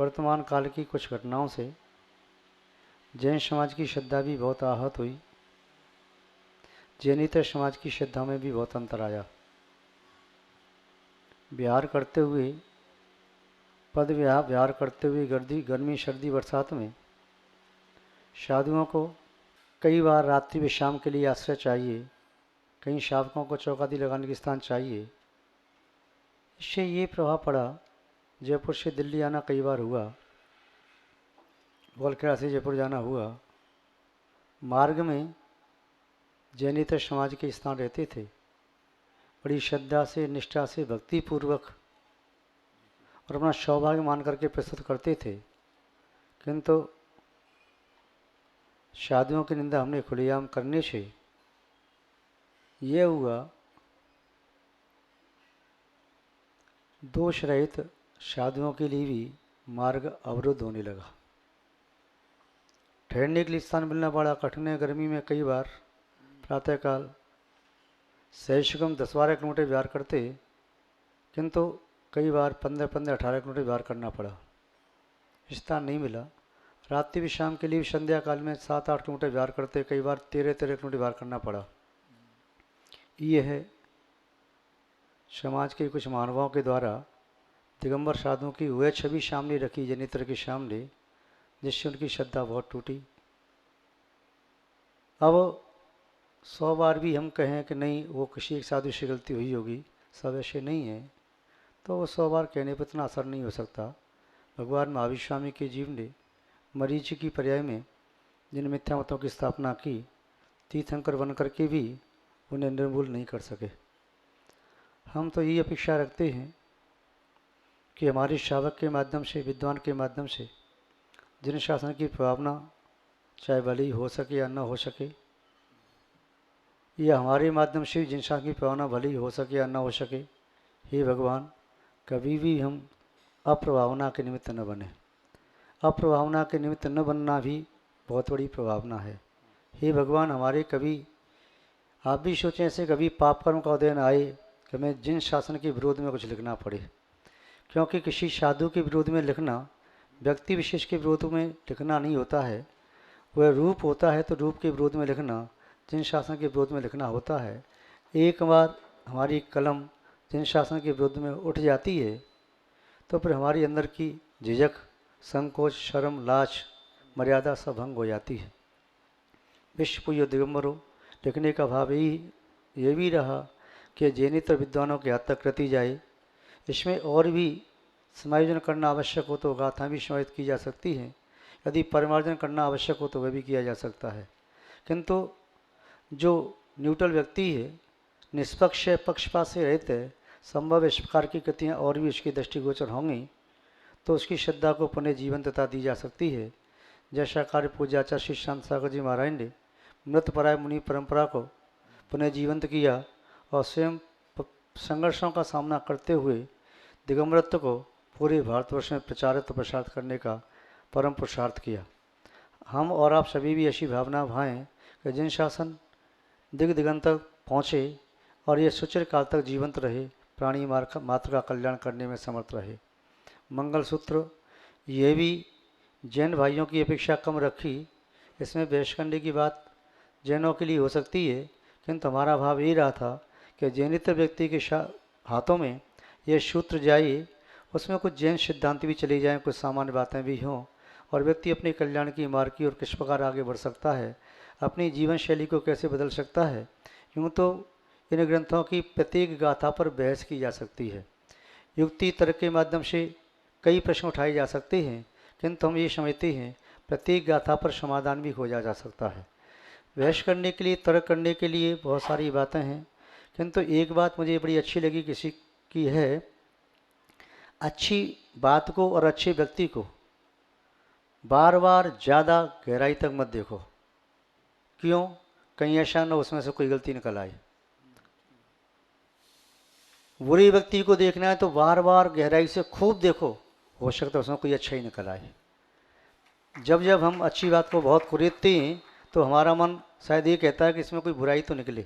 वर्तमान काल की कुछ घटनाओं से जैन समाज की श्रद्धा भी बहुत आहत हुई। जैनेतर समाज की श्रद्धा में भी बहुत अंतर आया। विहार करते हुए पद विहार करते हुए गर्मी सर्दी बरसात में साधुओं को कई बार रात्रि विश्राम के लिए आश्रय चाहिए, कहीं शावकों को चौकाती लगाने के स्थान चाहिए। इससे ये प्रभाव पड़ा, जयपुर से दिल्ली आना कई बार हुआ, गोलखेड़ा से जयपुर जाना हुआ। मार्ग में जैनेतर समाज के स्थान रहते थे, बड़ी श्रद्धा से निष्ठा से भक्तिपूर्वक और अपना सौभाग्य मान करके प्रस्तुत करते थे। किंतु साधुओं की निंदा हमने खुलेआम करने से यह हुआ, दोष रहित साधुओं के लिए भी मार्ग अवरुद्ध होने लगा। ठहरने के लिए स्थान मिलना बड़ा कठिन है। गर्मी में कई बार प्रातःकाल सहज से कम 10-12 किलोमीटर विहार करते, किंतु कई बार 15-18 किलोमीटर विहार करना पड़ा। स्थान नहीं मिला। रात्रि विश्राम के लिए संध्या काल में 7-8 किलोमीटर विहार करते, कई बार 13-13 किलोमीटर विहार करना पड़ा। ये है समाज के कुछ मानवों के द्वारा दिगंबर साधुओं की वह छवि सामने रखी जैनेतर के सामने, जिससे उनकी श्रद्धा बहुत टूटी। अब 100 बार भी हम कहें कि नहीं वो किसी एक साधु से गलती हुई होगी, सब ऐसे नहीं है, तो वो 100 बार कहने पर इतना असर नहीं हो सकता। भगवान महावीर स्वामी के जीव ने मरीचि की पर्याय में जिन मिथ्या मतों की स्थापना की, तीर्थंकर बन करके भी उन्हें निर्मूल नहीं कर सके। हम तो ये अपेक्षा रखते हैं कि हमारे शावक के माध्यम से, विद्वान के माध्यम से जिन शासन की भावना चाहे भली हो सके या न हो सके, या हमारे माध्यम से जिन शासन की भावना भली हो सके या न हो सके, हे भगवान कभी भी हम अप्रभावना के निमित्त न बने। अप्रभावना के निमित्त न बनना भी बहुत बड़ी प्रभावना है। हे भगवान हमारे कभी, आप भी सोचें ऐसे कभी पाप कर्म का उदय न आए कि हमें जिन शासन के विरोध में कुछ लिखना पड़े, क्योंकि किसी साधु के विरोध में लिखना व्यक्ति विशेष के विरोध में लिखना नहीं होता है, वह रूप होता है। तो रूप के विरोध में लिखना, जिन शासन के विरोध में लिखना होता है। एक बार हमारी कलम जिन शासन के विरोध में उठ जाती है तो फिर हमारी अंदर की झिझक, संकोच, शर्म, लाज, मर्यादा सब भंग हो जाती है। विश्व पूज्य दिगंबरों, लिखने का भाव ये भी रहा कि जैनेतर विद्वानों के हाथ तक रटी जाए। इसमें और भी समायोजन करना आवश्यक हो तो गाथा भी समाहित की जा सकती है, यदि परिमार्जन करना आवश्यक हो तो वह भी किया जा सकता है। किंतु जो न्यूट्रल व्यक्ति है, निष्पक्ष पक्षपात से रहित है, संभव इस प्रकार की कृतियाँ और भी उसकी दृष्टिगोचर होंगी तो उसकी श्रद्धा को पुनः जीवंतता दी जा सकती है। जैसा कार्य पूज्याचार्य श्री शांत सागर जी महाराज ने मृतपराय मुनि परंपरा को पुनः जीवंत किया और स्वयं संघर्षों का सामना करते हुए दिगंबरत्व को पूरे भारतवर्ष में प्रचारित प्रसारित करने का परम पुरुषार्थ किया। हम और आप सभी भी ऐसी भावना भाएँ कि जिन शासन दिग दिगंत तक पहुँचे और ये सुचिर काल तक जीवंत रहे, प्राणी मात्र का कल्याण करने में समर्थ रहे। मंगलसूत्र ये भी जैन भाइयों की अपेक्षा कम रखी। इसमें बहस करने की बात जैनों के लिए हो सकती है, किंतु हमारा भाव यही रहा था कि जैनेतर व्यक्ति के हाथों में ये सूत्र जाए, उसमें कुछ जैन सिद्धांत भी चले जाएं, कुछ सामान्य बातें भी हों, और व्यक्ति अपने कल्याण की मार्ग की और किस प्रकार आगे बढ़ सकता है, अपनी जीवन शैली को कैसे बदल सकता है। यूँ तो इन ग्रंथों की प्रत्येक गाथा पर बहस की जा सकती है, युक्ति तर्क के माध्यम से कई प्रश्न उठाए जा सकते हैं, किंतु हम ये समझते हैं प्रत्येक गाथा पर समाधान भी खोजा जा सकता है। बहस करने के लिए, तर्क करने के लिए बहुत सारी बातें हैं, किंतु एक बात मुझे बड़ी अच्छी लगी किसी की है, अच्छी बात को और अच्छे व्यक्ति को बार बार ज़्यादा गहराई तक मत देखो। क्यों? कहीं ऐसा न उसमें से कोई गलती निकल आए। बुरे व्यक्ति को देखना है तो बार बार गहराई से खूब देखो, हो सकता है उसमें कोई अच्छा ही निकल आए। जब जब हम अच्छी बात को बहुत कुरेदते हैं तो हमारा मन शायद ये कहता है कि इसमें कोई बुराई तो निकले,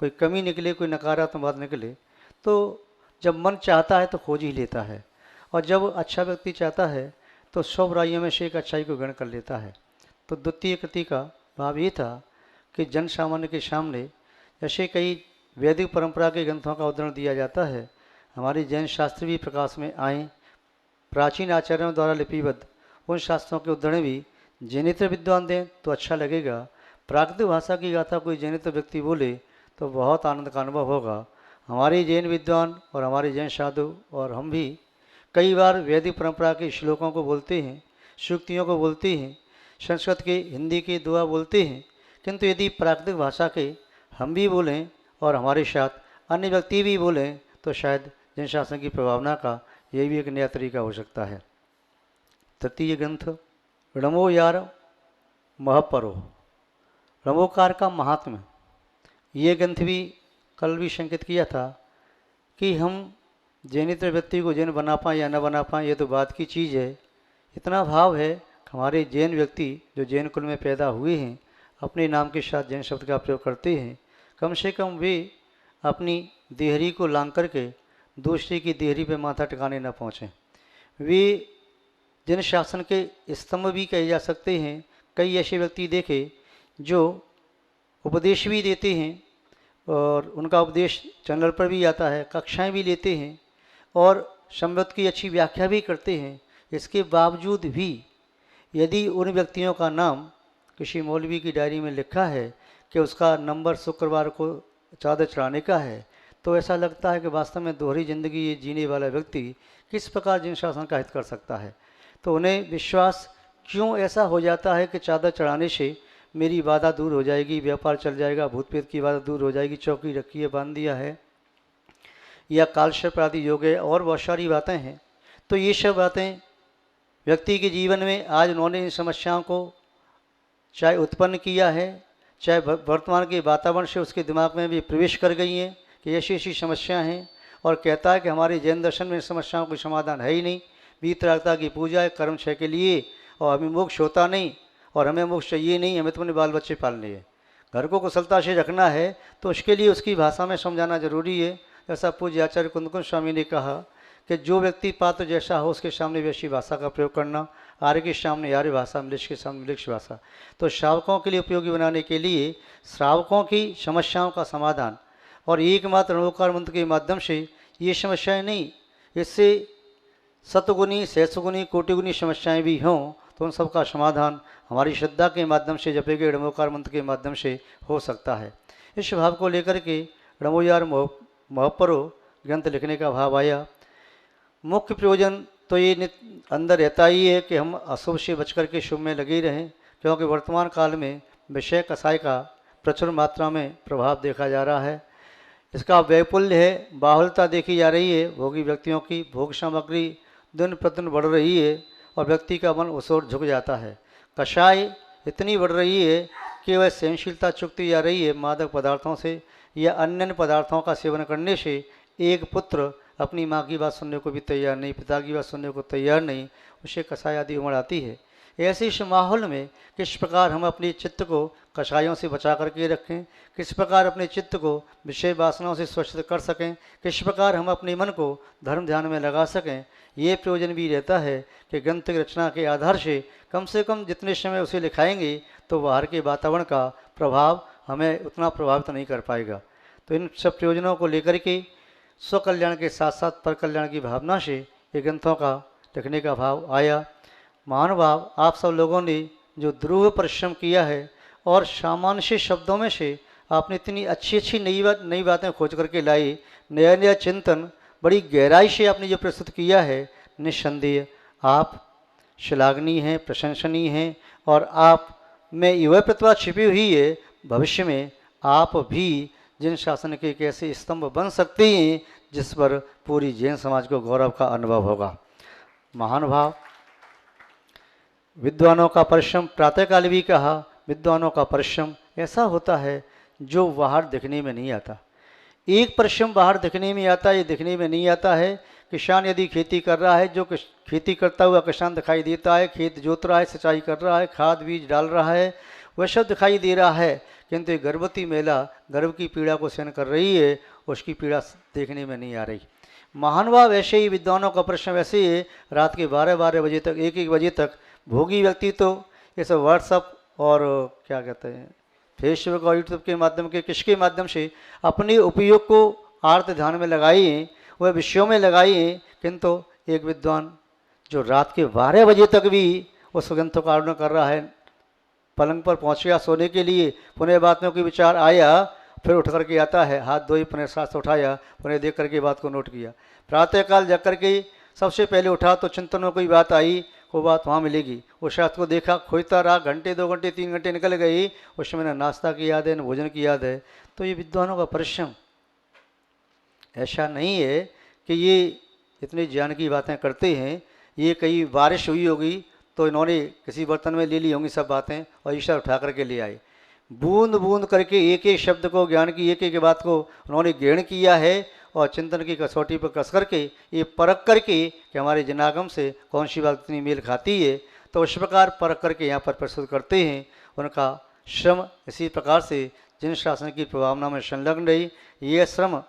कोई कमी निकले, कोई नकारात्मक बात निकले। तो जब मन चाहता है तो खोज ही लेता है, और जब अच्छा व्यक्ति चाहता है तो 100 बुराइयों में से एक अच्छाई को ग्रहण कर लेता है। तो द्वितीय कृति का भाव ये था कि जन सामान्य के सामने ऐसे कई वैदिक परंपरा के ग्रंथों का उदाहरण दिया जाता है। हमारे जैन शास्त्र भी प्रकाश में आए, प्राचीन आचार्यों द्वारा लिपिबद्ध उन शास्त्रों के उदाहरण भी जैनेतर विद्वान दें तो अच्छा लगेगा। प्राकृतिक भाषा की गाथा कोई जैनेतर व्यक्ति बोले तो बहुत आनंद का अनुभव होगा। हमारे जैन विद्वान और हमारे जैन साधु और हम भी कई बार वैदिक परंपरा के श्लोकों को बोलते हैं, सूक्तियों को बोलते हैं, संस्कृत के हिंदी के दुआ बोलते हैं, किंतु यदि प्राकृतिक भाषा के हम भी बोलें और हमारे साथ अन्य व्यक्ति भी बोलें तो शायद जैन शासन की प्रभावना का यह भी एक नया तरीका हो सकता है। तृतीय ग्रंथ रणमो यार महपरो, रमोकार का महात्म्य। ये ग्रंथ भी कल भी संकेत किया था कि हम जैनेतर व्यक्ति को जैन बना पाएँ या न बना पाएँ ये तो बात की चीज़ है। इतना भाव है कि हमारे जैन व्यक्ति जो जैन कुल में पैदा हुए हैं अपने नाम के साथ जैन शब्द का प्रयोग करते हैं। कम से कम वे अपनी देहरी को लांग करके दूसरे की देहरी पे माथा टिकाने न पहुँचें। वे जन शासन के स्तंभ भी कहे जा सकते हैं। कई ऐसे व्यक्ति देखे जो उपदेश भी देते हैं और उनका उपदेश चैनल पर भी आता है, कक्षाएं भी लेते हैं और संवत की अच्छी व्याख्या भी करते हैं। इसके बावजूद भी यदि उन व्यक्तियों का नाम किसी मौलवी की डायरी में लिखा है कि उसका नंबर शुक्रवार को चादर चढ़ाने का है, तो ऐसा लगता है कि वास्तव में दोहरी जिंदगी ये जीने वाला व्यक्ति किस प्रकार जिन शासन का हित कर सकता है। तो उन्हें विश्वास क्यों ऐसा हो जाता है कि चादर चढ़ाने से मेरी बाधा दूर हो जाएगी, व्यापार चल जाएगा, भूत प्रेत की बाधा दूर हो जाएगी, चौकी रखी है, बांध दिया है, या कालशर्प आदि योग है, और बहुत सारी बातें हैं। तो ये सब बातें व्यक्ति के जीवन में आज उन्होंने इन समस्याओं को चाहे उत्पन्न किया है, चाहे वर्तमान के वातावरण से उसके दिमाग में भी प्रवेश कर गई हैं कि ऐसी ऐसी समस्याएं हैं, और कहता है कि हमारे जैन दर्शन में इन समस्याओं का समाधान है ही नहीं। वीतरागता की पूजा है कर्म क्षय के लिए, और हमें मोक्ष होता नहीं, और हमें मोक्ष चाहिए नहीं, हमें तो अपने बाल बच्चे पालने हैं, घर को कुशलता से रखना है, तो उसके लिए उसकी भाषा में समझाना जरूरी है। ऐसा पूज्य आचार्य कुंदकुंज स्वामी ने कहा कि जो व्यक्ति पात्र जैसा हो उसके सामने वैसी भाषा का प्रयोग करना, आर्य के सामने आर्य भाषा, मृक्ष के सामने मृक्ष भाषा। तो श्रावकों के लिए उपयोगी बनाने के लिए श्रावकों की समस्याओं का समाधान और एकमात्र रणोकार मंत्र के माध्यम से ये समस्याएं नहीं, इससे सतगुणी सहस्रगुणी कोटिगुणी समस्याएं भी हों तो उन सब का समाधान हमारी श्रद्धा के माध्यम से जपे गए रणोकार मंत्र के माध्यम से हो सकता है। इस भाव को लेकर के रणमो यार महपरो ग्रंथ लिखने का भाव आया। मुख्य प्रयोजन तो ये अंदर रहता ही है कि हम अशुभ से बच कर के शुभ में लगे रहें, क्योंकि वर्तमान काल में विषय कसाय का प्रचुर मात्रा में प्रभाव देखा जा रहा है। इसका वैपुल्य है, बाहुलता देखी जा रही है। भोगी व्यक्तियों की भोग सामग्री दिन प्रतिदिन बढ़ रही है और व्यक्ति का मन उस ओर झुक जाता है। कषाय इतनी बढ़ रही है कि वह सहनशीलता चुकती जा रही है। मादक पदार्थों से या अन्य पदार्थों का सेवन करने से एक पुत्र अपनी माँ की बात सुनने को भी तैयार नहीं, पिता की बात सुनने को तैयार नहीं, उसे कषाय आदि उमड़ आती है। ऐसे इस माहौल में किस प्रकार हम अपने चित्त को कषायों से बचा करके रखें, किस प्रकार अपने चित्त को विषय वासनाओं से स्वच्छ कर सकें, किस प्रकार हम अपने मन को धर्म ध्यान में लगा सकें, ये प्रयोजन भी रहता है कि ग्रंथ की रचना के आधार से कम जितने समय उसे लिखाएंगे तो बाहर के वातावरण का प्रभाव हमें उतना प्रभावित नहीं कर पाएगा। तो इन सब प्रयोजनों को लेकर के स्वकल्याण के साथ साथ पर कल्याण की भावना से ये ग्रंथों का लिखने का भाव आया। महानुभाव, आप सब लोगों ने जो ध्रुव परिश्रम किया है और सामान्य से शब्दों में से आपने इतनी अच्छी अच्छी नई बातें खोज करके लाई, नया नया चिंतन बड़ी गहराई से आपने जो प्रस्तुत किया है, निस्संदेह आप श्लाघनीय हैं, प्रशंसनीय हैं, और आप में युवा प्रतिभा छिपी हुई है। भविष्य में आप भी जैन शासन के एक ऐसे स्तंभ बन सकते हैं जिस पर पूरी जैन समाज को गौरव का अनुभव होगा। महानुभाव, विद्वानों का परिश्रम, प्रातःकाल भी कहा, विद्वानों का परिश्रम ऐसा होता है जो बाहर दिखने में नहीं आता। एक परिश्रम बाहर दिखने में आता है, ये दिखने में नहीं आता है। किसान यदि खेती कर रहा है, जो खेती करता हुआ किसान दिखाई देता है, खेत जोत रहा है, सिंचाई कर रहा है, खाद बीज डाल रहा है, वह सब दिखाई दे रहा है, किंतु गर्भवती महिला गर्भ की पीड़ा को सहन कर रही है, उसकी पीड़ा देखने में नहीं आ रही। महानुभाव ऐसे ही, विद्वानों का प्रश्न वैसे ही है, रात के 12-12 बजे तक, 1-1 बजे तक भोगी व्यक्ति तो ये सब व्हाट्सअप और क्या कहते हैं फेसबुक और यूट्यूब के माध्यम के किसके माध्यम से अपने उपयोग को आर्त ध्यान में लगाइए, वह विषयों में लगाइए, किंतु एक विद्वान जो रात के 12 बजे तक भी उस ग्रंथों का आरोहण कर रहा है, पलंग पर पहुंच गया सोने के लिए, पुनः बात में कोई विचार आया, फिर उठ करके आता है, हाथ धोई, पुनः सांस उठाया, पुनः देख करके बात को नोट किया। प्रातःकाल जग करके सबसे पहले उठा तो चिंतन में कोई बात आई, वो बात वहाँ मिलेगी। उस रात को देखा, खोजता रहा, घंटे 2 घंटे 3 घंटे निकल गई, उस समय न नाश्ता की याद है न भोजन की याद है। तो ये विद्वानों का परिश्रम ऐसा नहीं है कि ये इतनी ज्ञान की बातें करते हैं। ये कहीं बारिश हुई होगी तो इन्होंने किसी बर्तन में ले ली होंगी सब बातें और ईश्वर उठा करके ले आए। बूंद बूंद करके एक एक शब्द को, ज्ञान की एक एक बात को उन्होंने ग्रहण किया है और चिंतन की कसौटी पर कस करके ये परख करके कि हमारे जनागम से कौन सी बात इतनी मेल खाती है, तो उस प्रकार परख करके यहाँ पर प्रस्तुत करते हैं। उनका श्रम इसी प्रकार से जिन शासन की प्रभावना में संलग्न रही, ये श्रम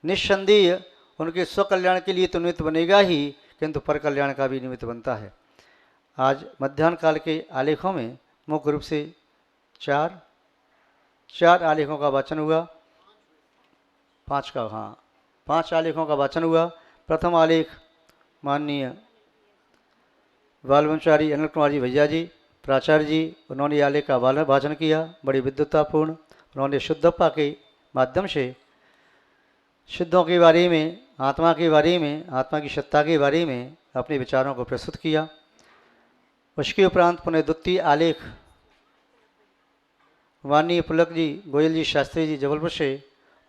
निस्संदेह उनके स्वकल्याण के लिए तो निमित्त बनेगा ही, किंतु पर कल्याण का भी निमित्त बनता है। आज मध्याह्न काल के आलेखों में मुख्य रूप से चार आलेखों का वाचन हुआ, 5 आलेखों का वाचन हुआ। प्रथम आलेख माननीय बाल ब्रह्मचारी अनिल कुमार जी भैया जी प्राचार्य जी, उन्होंने आलेख का वाचन किया, बड़ी विद्वत्तापूर्ण। उन्होंने शुद्धप्पा के माध्यम से शुद्धों के बारे में, आत्मा के बारे में, आत्मा की सत्ता के बारे में अपने विचारों को प्रस्तुत किया। उसके उपरांत पुनः द्वितीय आलेख माननीय पुलक जी गोयल जी शास्त्री जी जबलपुर से,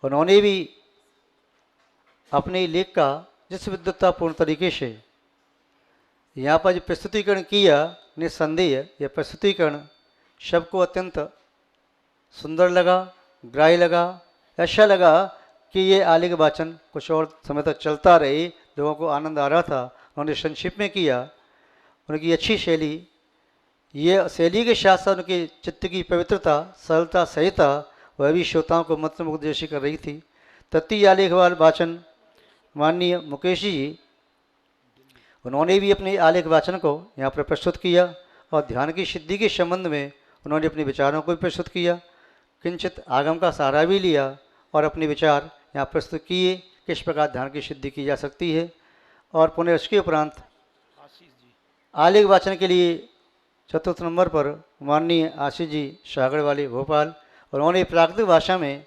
उन्होंने भी अपने लेख का जिस विद्वत्तापूर्ण तरीके से यहाँ पर जो प्रस्तुतिकरण किया, निस्संदेह यह प्रस्तुतिकरण सबको अत्यंत सुंदर लगा, ग्राह्य लगा। ऐसा लगा कि ये आलेख वाचन कुछ और समय तक चलता रहे, लोगों को आनंद आ रहा था। उन्होंने संक्षिप्त में किया, उनकी अच्छी शैली, ये शैली के साथ साथ उनके चित्त की पवित्रता, सरलता, सहिता वह भी श्रोताओं को मंत्रमुग्ध जैसी कर रही थी। तृतीय आलेख वाचन माननीय मुकेश जी, उन्होंने भी अपने आलेख वाचन को यहाँ पर प्रस्तुत किया और ध्यान की सिद्धि के संबंध में उन्होंने अपने विचारों को भी प्रस्तुत किया। किंचित आगम का सहारा भी लिया और अपने विचार यहाँ प्रस्तुत किए, किस प्रकार ध्यान की सिद्धि की जा सकती है। और पुनः उसके उपरांत आलेख वाचन के लिए चतुर्थ नंबर पर माननीय आशीष जी सागर वाले भोपाल, उन्होंने प्राकृतिक भाषा में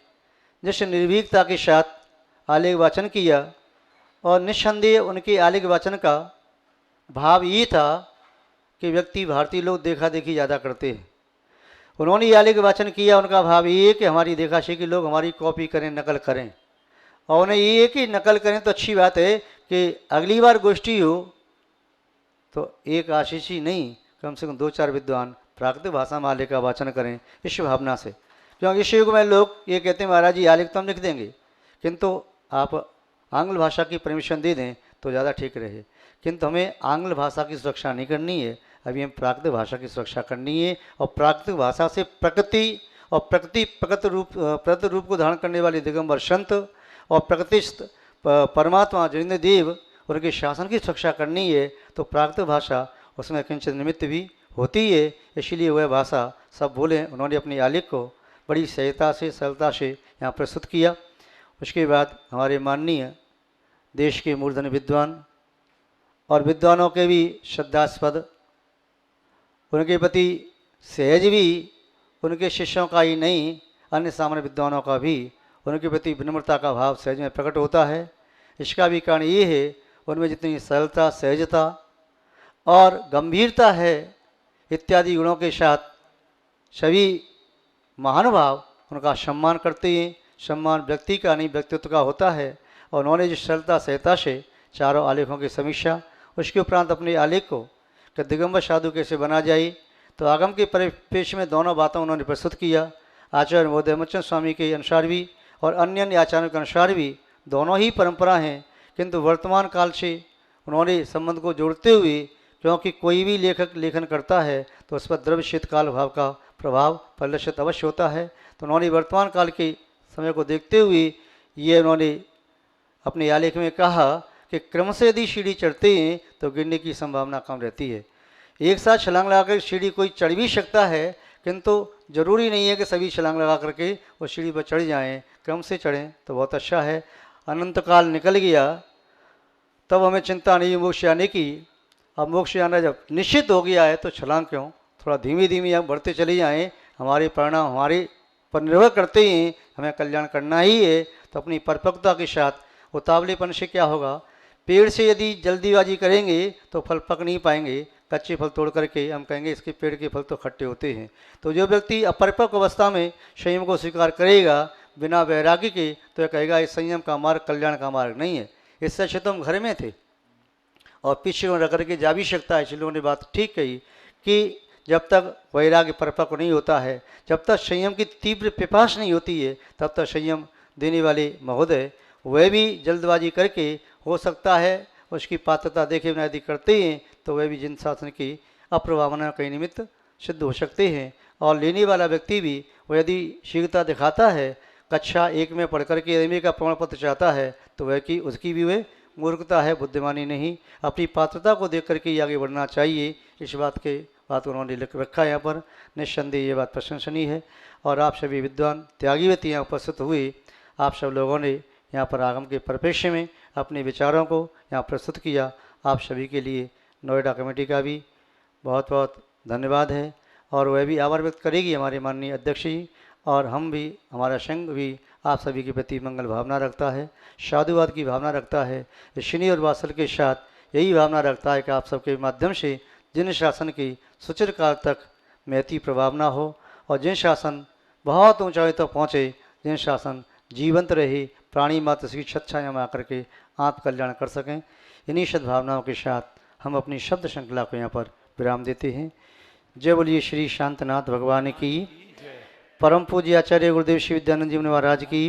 जिस निर्भीकता के साथ आलेख वाचन किया, और निस्संदेह उनके आलेख वाचन का भाव ये था कि व्यक्ति भारतीय लोग देखा देखी ज़्यादा करते हैं। उन्होंने ये आलेख वाचन किया, उनका भाव ये है कि हमारी देखा देखी लोग हमारी कॉपी करें, नकल करें, और उन्हें ये है कि नकल करें तो अच्छी बात है कि अगली बार गोष्ठी हो तो एक आशीष ही नहीं, कम से कम 2-4 विद्वान प्राकृतिक भाषा में आलेख का वाचन करें, इस भावना से। क्योंकि इस युग में लोग ये कहते हैं महाराज जी आलेख तो हम लिख देंगे, किंतु आप आंग्ल भाषा की परमिशन दे दें तो ज़्यादा ठीक रहे। किंतु हमें आंग्ल भाषा की सुरक्षा नहीं करनी है, अभी हम प्राकृतिक भाषा की सुरक्षा करनी है। और प्राकृतिक भाषा से प्रकृति और प्रकृति प्रकृत रूप को धारण करने वाले दिगंबर संत और प्रकृतिस्थ परमात्मा जिन्हें देव उनके शासन की सुरक्षा करनी है, तो प्राकृतिक भाषा उसमें किंचित निमित्त भी होती है। इसलिए वह भाषा सब बोले। उन्होंने अपनी आलेख को बड़ी सहजता से, सरलता से यहाँ प्रस्तुत किया। उसके बाद हमारे माननीय देश के मूर्धन विद्वान और विद्वानों के भी श्रद्धास्पद, उनके प्रति सहज भी उनके शिष्यों का ही नहीं, अन्य सामान्य विद्वानों का भी उनके प्रति विनम्रता का भाव सहज में प्रकट होता है। इसका भी कारण ये है उनमें जितनी सरलता, सहजता और गंभीरता है इत्यादि गुणों के साथ सभी महानुभाव उनका सम्मान करते हैं। सम्मान व्यक्ति का नहीं, व्यक्तित्व का होता है। और उन्होंने जिस सरलता सहजता से चारों आलेखों की समीक्षा, उसके उपरांत अपने आलेख को कि दिगंबर साधु कैसे बना जाए, तो आगम के परिप्रेक्ष्य में दोनों बातों उन्होंने प्रस्तुत किया। आचार्य महोदय हेमचंद स्वामी के अनुसार भी और अन्य अन्य आचार्यों के अनुसार भी दोनों ही परंपरा हैं, किंतु वर्तमान काल से उन्होंने संबंध को जोड़ते हुए, क्योंकि कोई भी लेखक लेखन करता है तो उस पर द्रव्य शीतकाल भाव का प्रभाव परिलक्षित अवश्य होता है। तो उन्होंने वर्तमान काल के समय को देखते हुए ये उन्होंने अपने आलेख में कहा कि क्रम से यदि सीढ़ी चढ़ते हैं तो गिरने की संभावना कम रहती है। एक साथ छलांग लगाकर सीढ़ी कोई चढ़ भी सकता है, किंतु जरूरी नहीं है कि सभी छलांग लगा करके वो सीढ़ी पर चढ़ जाएं। क्रम से चढ़ें तो बहुत अच्छा है। अनंत काल निकल गया तब हमें चिंता नहीं मोक्ष आने की। अब मोक्ष आना जब निश्चित हो गया है तो छलांग क्यों, थोड़ा धीमी धीमी हम बढ़ते चले जाएं। हमारे परिणाम हमारे पर निर्भर करते हैं, हमें कल्याण करना ही है। तो अपनी परिपक्वता के साथ उतावलेपन से क्या होगा, पेड़ से यदि जल्दीबाजी करेंगे तो फल पक नहीं पाएंगे। कच्चे फल तोड़ करके हम कहेंगे इसके पेड़ के फल तो खट्टे होते हैं। तो जो व्यक्ति अपरिपक्व अवस्था में संयम को स्वीकार करेगा बिना वैराग्य के, तो यह कहेगा इस संयम का मार्ग कल्याण का मार्ग नहीं है। इससे अच्छे तो हम घर में थे और पीछे रख करके जा भी सकता है। इसलिए उन्होंने बात ठीक कही कि जब तक वैराग्य परिपक्व नहीं होता है, जब तक संयम की तीव्र पिपास नहीं होती है, तब तक संयम देने वाले महोदय वह भी जल्दबाजी करके हो सकता है उसकी पात्रता देखे बिना यदि करते हैं तो वह भी जिन शासन की अप्रभावना के निमित्त सिद्ध हो सकते हैं। और लेने वाला व्यक्ति भी वह यदि शीघ्रता दिखाता है, कक्षा 1 में पढ़ करके एमए का प्रमाण पत्र चाहता है, तो वह की उसकी भी वह मूर्खता है, बुद्धिमानी नहीं। अपनी पात्रता को देख करके ही आगे बढ़ना चाहिए। इस बात उन्होंने लिख रखा है यहाँ पर। निस्संदेह ये बात प्रशंसनीय है। और आप सभी विद्वान त्यागी व्यक्ति यहाँ उपस्थित हुए, आप सब लोगों ने यहाँ पर आगम के परिप्रेक्ष्य में अपने विचारों को यहाँ प्रस्तुत किया। आप सभी के लिए नोएडा कमेटी का भी बहुत बहुत धन्यवाद है। और वह भी आभार व्यक्त करेगी हमारे माननीय अध्यक्ष जी। और हम भी, हमारा संघ भी आप सभी के प्रति मंगल भावना रखता है, साधुवाद की भावना रखता है। शनि और वात्सल के साथ यही भावना रखता है कि आप सबके माध्यम से जिन शासन की सुचिर काल तक महती प्रभावना हो और जिन शासन बहुत ऊंचाई तक पहुँचे, जिन शासन जीवंत रहे, प्राणी मात्र की छाया में आकर के आप कल्याण कर सकें। इन्हीं सद्भावनाओं के साथ हम अपनी शब्द श्रृंखला को यहाँ पर विराम देते हैं। जय बोलिए श्री शांतनाथ भगवान की, परम पूज्य आचार्य गुरुदेव श्री विद्यानंद जी महाराज की,